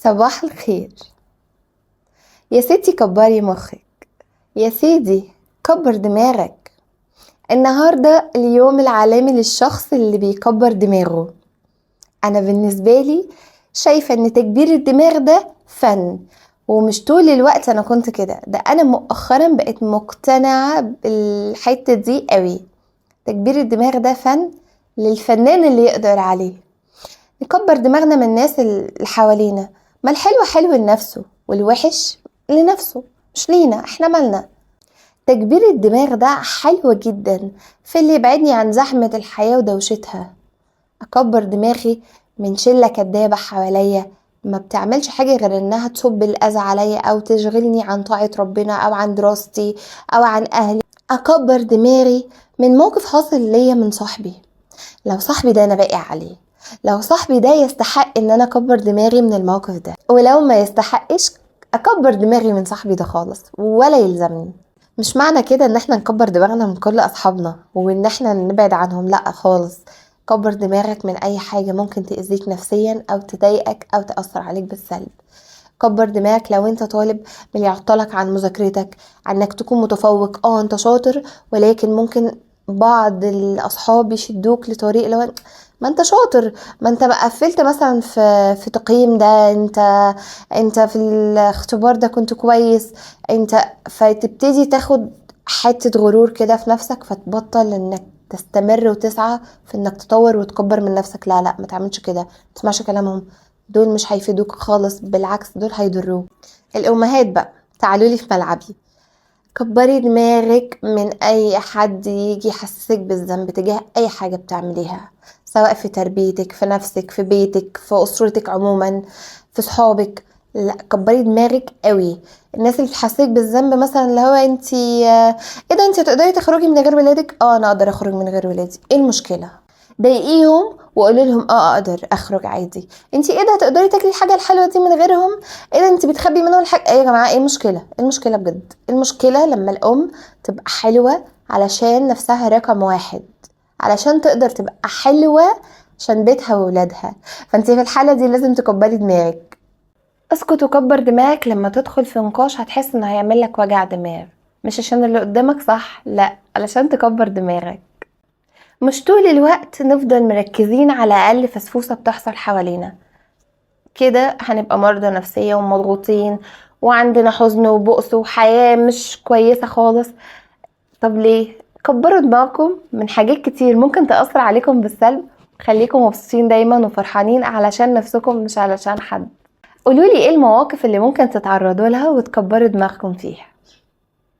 صباح الخير. يا ستي كبري مخك، يا سيدي كبر دماغك. النهاردة اليوم العالمي للشخص اللي بيكبر دماغه. أنا بالنسبة لي شايفة ان تكبير الدماغ ده فن، ومش طول الوقت أنا كنت كده، ده أنا مؤخرا بقيت مقتنعة بالحتة دي قوي. تكبير الدماغ ده فن للفنان اللي يقدر عليه. نكبر دماغنا من الناس اللي حوالينا، ما الحلو حلو لنفسه والوحش لنفسه، مش لينا احنا مالنا. تكبير الدماغ ده حلو جدا في اللي يبعدني عن زحمة الحياة ودوشتها. اكبر دماغي من شلة كدابة حواليا ما بتعملش حاجة غير انها تصب الاذى عليا او تشغلني عن طاعة ربنا او عن دراستي او عن اهلي. اكبر دماغي من موقف حاصل ليا من صاحبي، لو صاحبي ده انا باقي عليه، لو صاحبي ده يستحق ان انا اكبر دماغي من الموقف ده، ولو ما يستحقش اكبر دماغي من صاحبي ده خالص ولا يلزمني. مش معنى كده ان احنا نكبر دماغنا من كل اصحابنا وان احنا نبعد عنهم، لا خالص. كبر دماغك من اي حاجة ممكن تأذيك نفسيا او تضايقك او تأثر عليك بالسلب. كبر دماغك لو انت طالب من اللي يعطلك عن مذاكرتك، عنك تكون متفوق. انت شاطر، ولكن ممكن بعض الاصحاب يشدوك لطريق لو ما انت شاطر، ما انت بقى قفلت مثلا في تقييم ده، انت في الاختبار ده كنت كويس، انت فتبتدي تاخد حتة غرور كده في نفسك، فتبطل انك تستمر وتسعى في انك تطور وتكبر من نفسك. لا لا، ما تعملش كده، ما تسمعش كلامهم، دول مش هيفيدوك خالص، بالعكس دول هيضروك. الامهات بقى تعالوا لي في ملعبي. كبري دماغك من اي حد يجي يحسسك بالذنب تجاه اي حاجة بتعمليها، سواء في تربيتك، في نفسك، في بيتك، في اسرتك عموما، في صحابك. لا، كبري دماغك قوي. الناس اللي بتحسسك بالذنب مثلا اللي هو انتي ايه ده، انتي تقدري تخرجي من غير ولادك؟ انا اقدر اخرج من غير ولادي، ايه المشكلة؟ ضايقيهم وقولي لهم اقدر اخرج عادي. انتي ايه ده، تقدري تاكلي الحاجه الحلوه دي من غيرهم؟ ايه ده، انتي بتخبي منهم الحاجه؟ ايه يا جماعه، ايه المشكله؟ ايه المشكله بجد؟ المشكله لما الام تبقى حلوه علشان نفسها رقم واحد، علشان تقدر تبقى حلوه عشان بيتها وولادها. فانتي في الحاله دي لازم تكبري دماغك. اسكت وكبر دماغك لما تدخل في نقاش هتحس انه هيعمل لك وجع دماغ، مش عشان اللي قدامك صح، لا، علشان تكبر دماغك. مش طول الوقت نفضل مركزين على اقل فسفوسة بتحصل حوالينا، كده هنبقى مرضى نفسية ومضغوطين وعندنا حزن وبؤس وحياة مش كويسة خالص. طب ليه؟ كبروا دماغكم من حاجات كتير ممكن تأثر عليكم بالسلب. خليكم مبسوطين دايما وفرحانين علشان نفسكم مش علشان حد. قولولي ايه المواقف اللي ممكن تتعرضوا لها وتكبروا دماغكم فيها.